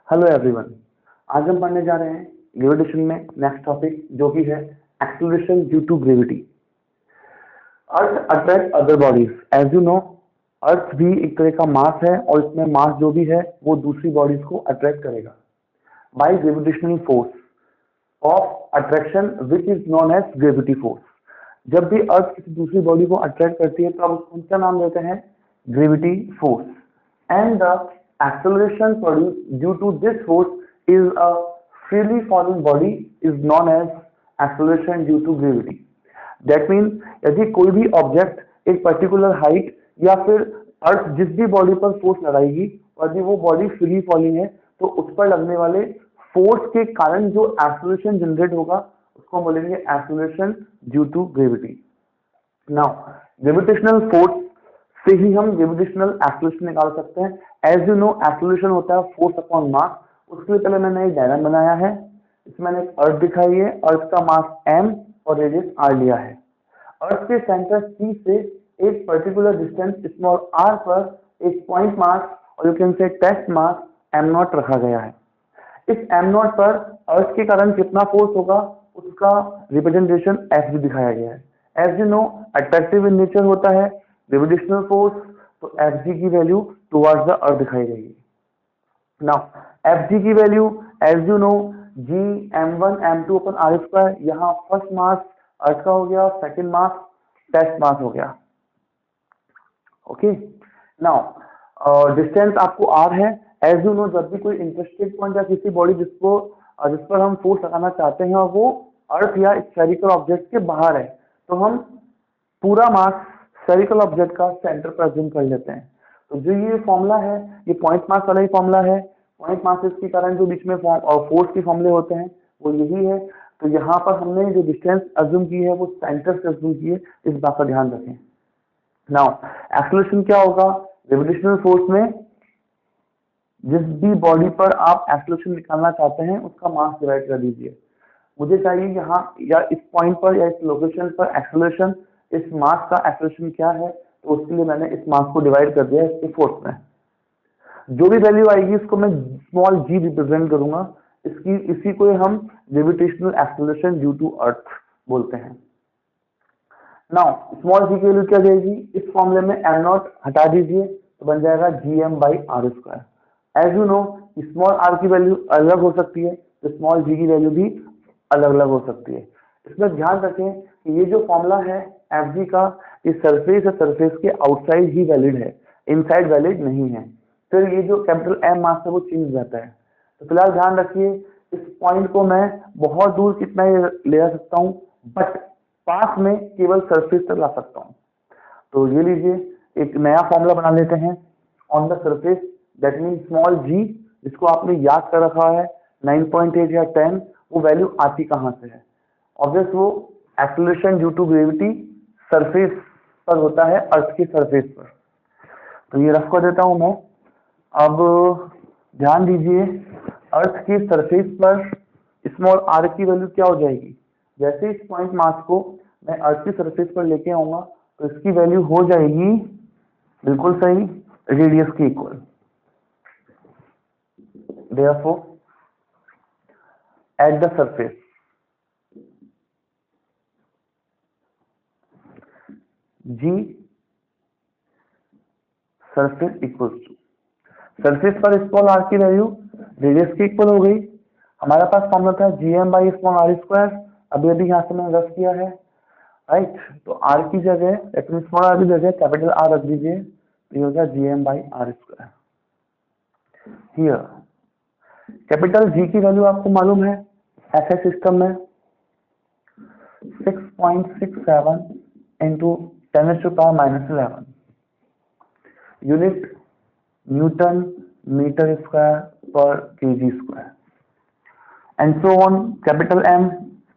Hello everyone. आज हम पढ़ने जा रहे हैं ग्रेविटेशन में नेक्स्ट टॉपिक जो कि है acceleration due to gravity. Earth attract other bodies. As you know, earth भी एक तरह का मास है और इसमें मास जो भी है वो दूसरी बॉडीज को अट्रैक्ट करेगा by gravitational force of attraction which is known as gravity force. जब भी अर्थ किसी दूसरी बॉडी को अट्रैक्ट करती है तो आप उसका नाम देते हैं gravity force. And the acceleration produced due to this force is a freely falling body is known as acceleration due to gravity. That means यदि कोई भी ऑब्जेक्ट एक पर्टिकुलर हाइट या फिर अर्थ जिस भी बॉडी पर फोर्स लगाएगी और यदि वो बॉडी फ्रीली फॉलिंग है तो उस पर लगने वाले फोर्स के कारण जो एक्सेलरेशन जनरेट होगा उसको बोलेंगे acceleration due to gravity. Now gravitational force से ही हम ग्रेविटेशनल एक्सेलरेशन निकाल सकते हैं। एज यू नो, एक्सेलरेशन होता है फोर्स अपॉन मास। उसके लिए पहले मैंने एक डायग्राम बनाया है। इसमें मैंने एक अर्थ दिखाई है, अर्थ का मास m और रेडियस r लिया है। अर्थ के सेंटर C से एक पर्टिकुलर डिस्टेंस स्मॉल r पर एक पॉइंट मास और you can say test mass m0 रखा गया है। इस m0 पर अर्थ के कारण कितना फोर्स होगा उसका रिप्रेजेंटेशन F दिखाया गया है। As you know, attractive in nature होता है ग्रेविटेशनल फोर्स, तो Fg की वैल्यू टुवर्ड्स द अर्थ दिखाई गई। नाउ Fg की value as you know g m1 m2 अपन r स्क्वायर, यहाँ फर्स्ट मास अर्थ का हो गया, सेकंड मास टेस्ट मास हो गया। ओके, नाउ डिस्टेंस आपको r है। एज यू नो, जब भी कोई इंटरेस्टेड पॉइंट या किसी बॉडी जिस पर हम फोर्स लगाना चाहते हैं और वो अर्थ या स्फेरिकल ऑब्जेक्ट के बाहर है तो हम पूरा मास स्फेरिकल ऑब्जेक्ट का सेंटर पर अज्यूम कर लेते हैं। तो जो ये फॉर्मूला है ये पॉइंट मास वाला ही फॉर्मूला है। पॉइंट मासेस के कारण जो बीच में फोर्स के फॉर्मूले होते हैं वो यही है। तो यहाँ पर हमने जो डिस्टेंस अज्यूम की है वो सेंटर से अज्यूम की है, इस बात का ध्यान रखें। नाउ एक्सेलरेशन क्या होगा? ग्रेविटेशनल फोर्स में जिस भी बॉडी पर आप एक्सेलरेशन निकालना चाहते हैं उसका मास डिवाइड कर दीजिए। मुझे चाहिए यहाँ या इस पॉइंट पर या इस लोकेशन पर एक्सेलरेशन, इस मास का एक्सेलरेशन क्या है, तो उसके लिए मैंने इस मास को डिवाइड कर दिया इसके फोर्स में। जो भी वैल्यू आएगी इसको मैं स्मॉल g रिप्रेजेंट करूंगा। इसी को हम gravitational acceleration due to earth बोलते हैं। नाउ स्मॉल g की वैल्यू क्या जाएगी? इस फॉर्मूले में m0 हटा दीजिए तो बन जाएगा gm/r square. As you know, small r की वैल्यू अलग हो सकती है तो स्मॉल g की वैल्यू भी अलग अलग हो सकती है। इसमें ध्यान रखें कि ये जो फॉर्मूला है Fg का, ये सरफेस है, सरफेस के आउटसाइड ही वैलिड है, इनसाइड वैलिड नहीं है। फिर ये जो कैपिटल M मास है वो चेंज हो जाता है। तो फिलहाल ध्यान रखिए इस पॉइंट को मैं बहुत दूर कितना ले जा सकता हूँ, बट पास में केवल सरफेस तक ला सकता हूँ। तो ये लीजिए, एक नया फॉर्मूला बना लेते हैं on the surface, that mean small g, जिसको आपने याद कर रखा है 9.8 या 10, वो वैल्यू आती कहाँ से है? ऑब्वियस वो acceleration due to gravity surface पर होता है, अर्थ की सरफेस पर। तो ये रफ कर देता हूं मैं। अब ध्यान दीजिए, अर्थ की सरफेस पर स्मॉल r की वैल्यू क्या हो जाएगी? जैसे इस पॉइंट मास को मैं अर्थ की सरफेस पर लेके आऊंगा तो इसकी वैल्यू हो जाएगी बिल्कुल सही रेडियस के equal. Therefore at the surface g surface equals to, surface पर स्मॉल r की वैल्यू रेडियस के इक्वल हो गई। हमारे पास फॉर्मूला था gm/r स्क्वायर। अभी यहाँ से मैंने रफ किया है, राइट। तो r की जगह स्मॉल r की जगह कैपिटल R रख दीजिए, तो ये हो गया gm/r square. Here capital G की वैल्यू आपको मालूम है ऐसे सिस्टम में 6.67 into 10⁻⁻11 unit newton metre square पर KG square and so on. Capital M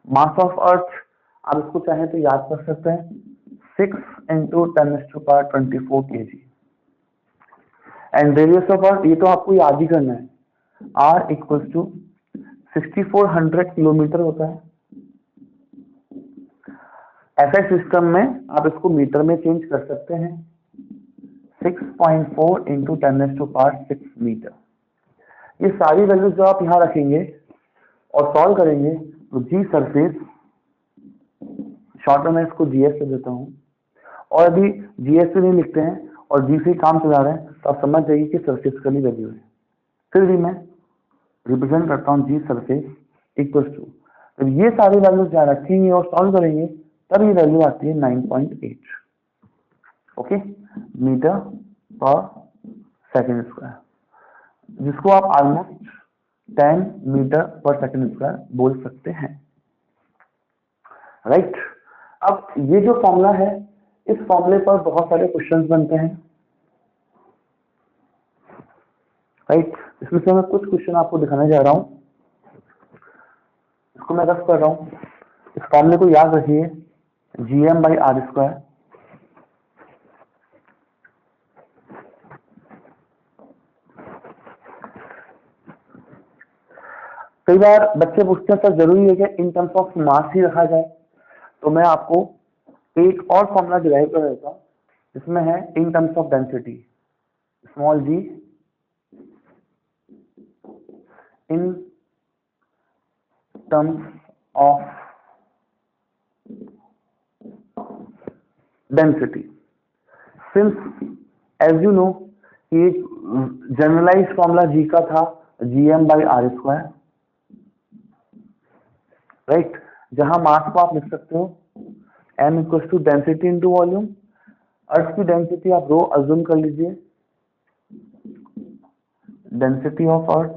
mass of earth, आप इसको चाहें तो याद कर सकते हैं 6 into 10⁻24 KG and radius of earth, ये तो आपको याद ही करना है, R इक्वल्स टू 6400 किलोमीटर होता है। ऐसे सिस्टम में आप इसको मीटर में चेंज कर सकते हैं, 6.4 इंटू 10⁻6 मीटर। ये सारी वैल्यूज जो आप यहाँ रखेंगे और सॉल्व करेंगे तो जी सरफेस, शॉर्ट में इसको जीएस से देता हूँ, और अभी जीएस से नहीं लिखते हैं और जी से काम चला रहे हैं तो आप समझ जाइए कि सरफेस का ही वैल्यू है। फिर भी मैं रिप्रेजेंट करता हूँ जी सरफेस इक्वल टू, तो ये सारी वैल्यूज जहाँ रखेंगे और सॉल्व करेंगे तब ये वैल्यू आती है 9.8, ओके, मीटर पर सेकेंड स्क्वायर, जिसको आप ऑलमोस्ट 10 मीटर पर सेकेंड स्क्वायर बोल सकते हैं, राइट। अब ये जो फॉर्मूला है, इस फॉर्मूले पर बहुत सारे क्वेश्चंस बनते हैं, राइट। इसमें से मैं कुछ क्वेश्चन आपको दिखाने जा रहा हूं, इसको मैं रफ कर रहा हूं। इस फॉर्मूले को याद रखिए, GM/R²। कई बार बच्चे पूछते हैं सर जरूरी है कि इन टर्म्स ऑफ मास ही रखा जाए, तो मैं आपको एक और फॉर्मूला डिराइव कर देता हूं जिसमें है in terms of density, small g in terms of density. Since as you know ये जनरलाइज फॉर्मूला जी का था, GM/R², राइट, जहां मास को आप लिख सकते हो m equal to density into volume. Earth की डेंसिटी आप रो अज्यूम कर लीजिए, density of earth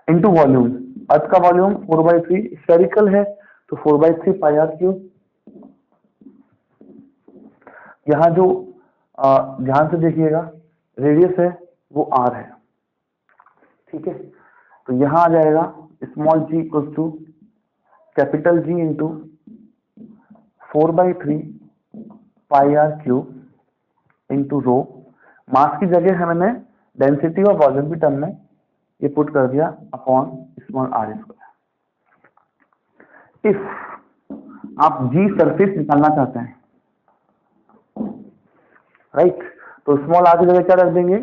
into volume. Earth का वॉल्यूम 4/3 स्फेरिकल है तो 4/3 πr³। यहाँ जो ध्यान से देखिएगा रेडियस है वो r है, ठीक है। तो यहाँ आ जाएगा small g equal to capital G into 4/3 πr³ into rho. Mass की जगह है मैंने डेंसिटी और वॉल्यूम की टर्म में ये पुट कर दिया अपॉन स्मॉल r²। इफ आप जी सरफेस निकालना चाहते हैं, राइट, तो स्मॉल r की जगह क्या रख देंगे,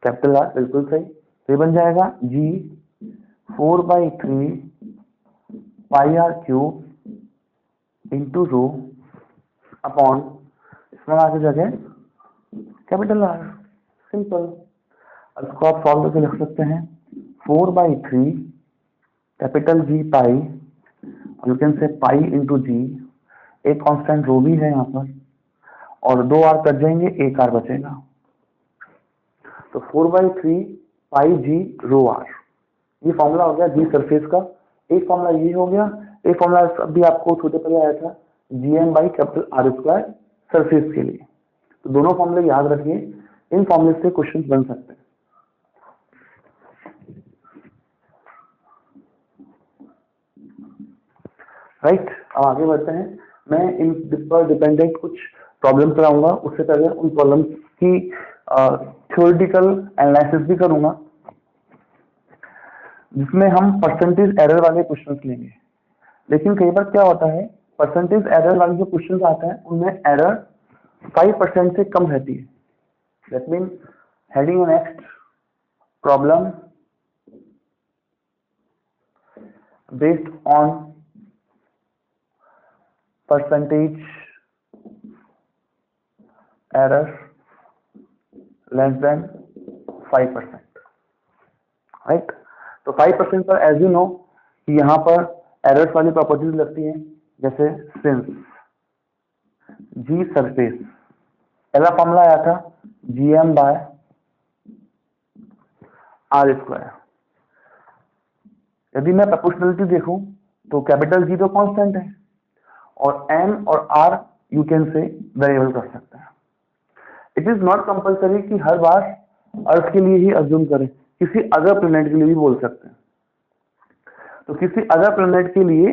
कैपिटल R, बिल्कुल सही। तो ये बन जाएगा G 4/3 πr³ into rho upon small r की जगह कैपिटल R, सिंपल। इसको आप सॉल्व करके लिख सकते हैं 4/3 capital G pi, you can से पाई इंटू जी, एक कांस्टेंट रो भी है यहाँ पर, और 2 r कट जाएंगे, 1 r बचेगा, तो 4/3 पाई जी रो r। ये फॉर्मूला हो गया जी सरफेस का। एक फॉर्मूला ये हो गया, एक फॉर्मूला अभी आपको छोटे पहले आया था GM/R² सरफेस के लिए। तो दोनों फॉर्मूले याद रखिए, इन फॉर्मूले से क्वेश्चन बन सकते हैं, राइट। अब आगे बढ़ते हैं, मैं इन पर डिपेंडेंट कुछ प्रॉब्लम कराऊंगा, उससे पहले उन प्रॉब्लम्स की थ्योरेटिकल एनालिसिस भी करूंगा, जिसमें हम परसेंटेज एरर वाले क्वेश्चंस लेंगे। लेकिन कई बार क्या होता है, परसेंटेज एरर वाले जो क्वेश्चंस आते हैं उनमें एरर 5% से कम रहती है। That mean heading next problem based on percentage error less than 5%, right. तो 5% पर एज यू नो कि यहाँ पर एरर्स वाली प्रॉपर्टीज लगती हैं, जैसे सिंस जी सरफेस, पहला फॉर्मूला आया था GM/R²। यदि मैं प्रोपोर्शनलिटी देखूं तो कैपिटल जी तो कांस्टेंट है और m और r यू कैन से वेरिएबल कर सकते हैं। इट इज नॉट कंपल्सरी कि हर बार अर्थ के लिए ही अज्यूम करें, किसी अदर प्लेनेट के लिए भी बोल सकते हैं। तो किसी अदर प्लेनेट के लिए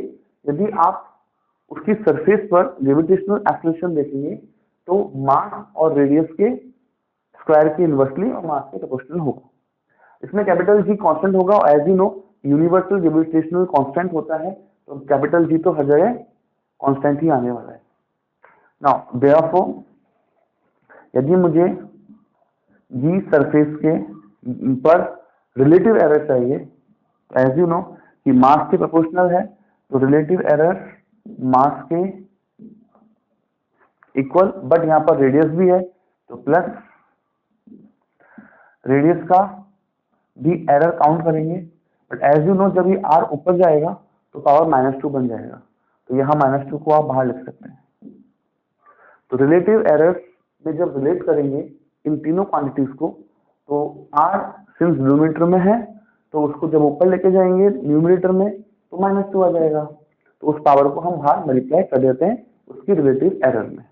यदि आप उसकी सरफेस पर ग्रेविटेशनल एक्सेलरेशन देखेंगे तो मास और रेडियस के स्क्वायर के इनवर्सली और मास के प्रोपोर्शनल होगा। इसमें कैपिटल जी कांस्टेंट होगा और as you know universal gravitational constant होता है, तो कैपिटल जी तो हर जगह कांस्टेंट ही आने वाला है। नाउ देयरफॉर यदि मुझे जी सरफेस के पर रिलेटिव एरर चाहिए, एज यू नो कि मास के प्रोपोर्शनल है, तो रिलेटिव एरर मास के इक्वल, बट यहाँ पर रेडियस भी है तो प्लस रेडियस का भी एरर काउंट करेंगे, बट एज यू नो जब ये आर ऊपर जाएगा तो पावर -2 बन जाएगा, तो यहाँ -2 को आप बाहर लिख सकते हैं। तो रिलेटिव एरर्स में जब रिलेट करेंगे इन तीनों क्वांटिटीज को, तो आर सिंस डिनोमिनेटर में है तो उसको जब ऊपर लेके जाएंगे न्यूमरेटर में तो -2 आ जाएगा, तो उस पावर को हम बाहर मल्टीप्लाई कर देते हैं उसकी रिलेटिव एरर में।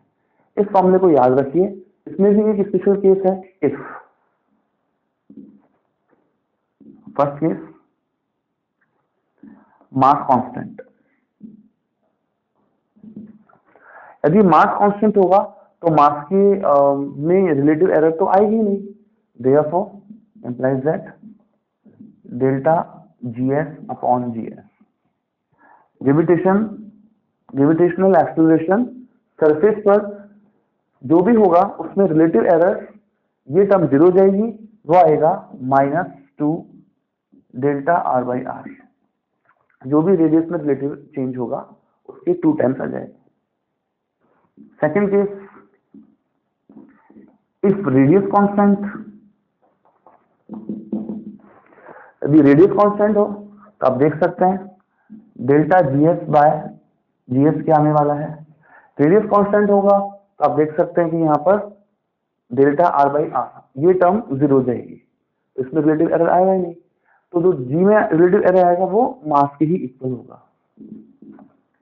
इस फॉर्मूले को याद रखिए। इसमें भी एक स्पेशल केस है, if first case mass constant, यदि मास कांस्टेंट होगा तो मास के में रिलेटिव एरर तो आएगी नहीं, therefore implies that delta GS upon GS gravitational acceleration surface पर जो भी होगा उसमें रिलेटिव एरर ये टर्म 0 जाएगी, वो आएगा -2 डेल्टा आर बाई आर, जो भी रेडियस में रिलेटिव चेंज होगा उसके 2 टाइम्स आ जाएगा। Second case, if radius constant, यदि रेडियस कांस्टेंट हो तो आप देख सकते हैं डेल्टा जीएस बाय जीएस क्या आने वाला है, रेडियस कांस्टेंट होगा तो आप देख सकते हैं कि यहाँ पर डेल्टा आर बाई आर ये टर्म 0 जाएगी, तो इसमें रिलेटिव एरर आएगा ही नहीं, तो जो जी में रिलेटिव एरर आएगा वो मास के ही इक्वल होगा,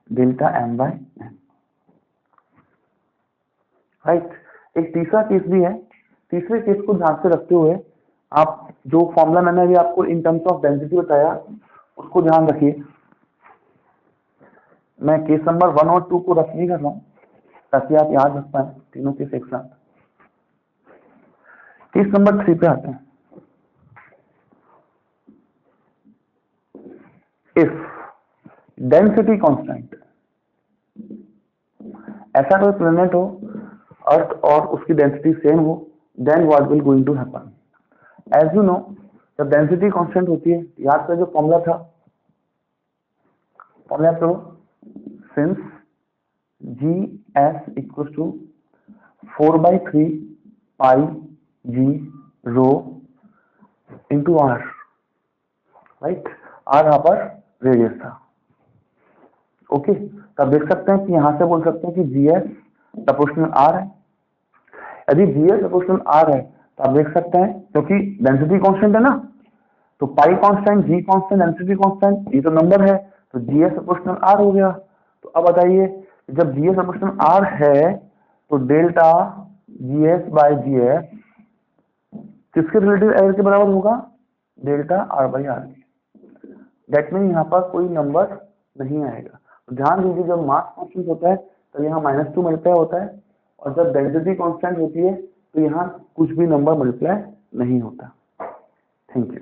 delta M by M, right. एक तीसरा केस भी है, तीसरे केस को ध्यान से रखते हुए आप जो फॉर्मूला मैंने अभी आपको इन टर्म्स ऑफ डेंसिटी बताया उसको ध्यान रखिए। मैं केस नंबर 1 और 2 को रख नहीं कर रहा हूँ ताकि आप याद रख पाए तीनों केस एक साथ। केस नंबर 3 पे आते हैं। इफ डेंसिटी कांस्टेंट, ऐसा कोई प्लेनेट हो अर्थ और उसकी डेंसिटी सेम हो, then what will going to happen. As you know जब डेंसिटी कांस्टेंट होती है, याद का जो फॉर्मूला था, फॉर्मूला तो since g s equal to 4/3 pi g rho into r, right. R यहाँ पर रेडियस था, ओके। तो आप देख सकते हैं कि यहां से बोल सकते हैं कि जी एस प्रोपोर्शनल आर है। यदि जी एस प्रोपोर्शनल आर है तो आप देख सकते हैं क्योंकि डेंसिटी कांस्टेंट है ना, तो पाई कांस्टेंट, जी कांस्टेंट, डेंसिटी कांस्टेंट, ये तो नंबर है, तो जी एस प्रोपोर्शनल आर हो गया। तो अब बताइए जब जी एस प्रोपोर्शनल आर है तो delta g s by g s किसके रिलेटिव एरर के बराबर होगा, डेल्टा आर बाई आर के। दैट मीन यहाँ पर कोई नंबर नहीं आएगा। तो ध्यान दीजिए जब मास कांस्टेंट होता है तो यहाँ -2 मल्टीप्लाई होता है, और जब डेंसिटी कांस्टेंट होती है तो यहाँ कुछ भी नंबर मल्टीप्लाई नहीं होता। Thank you.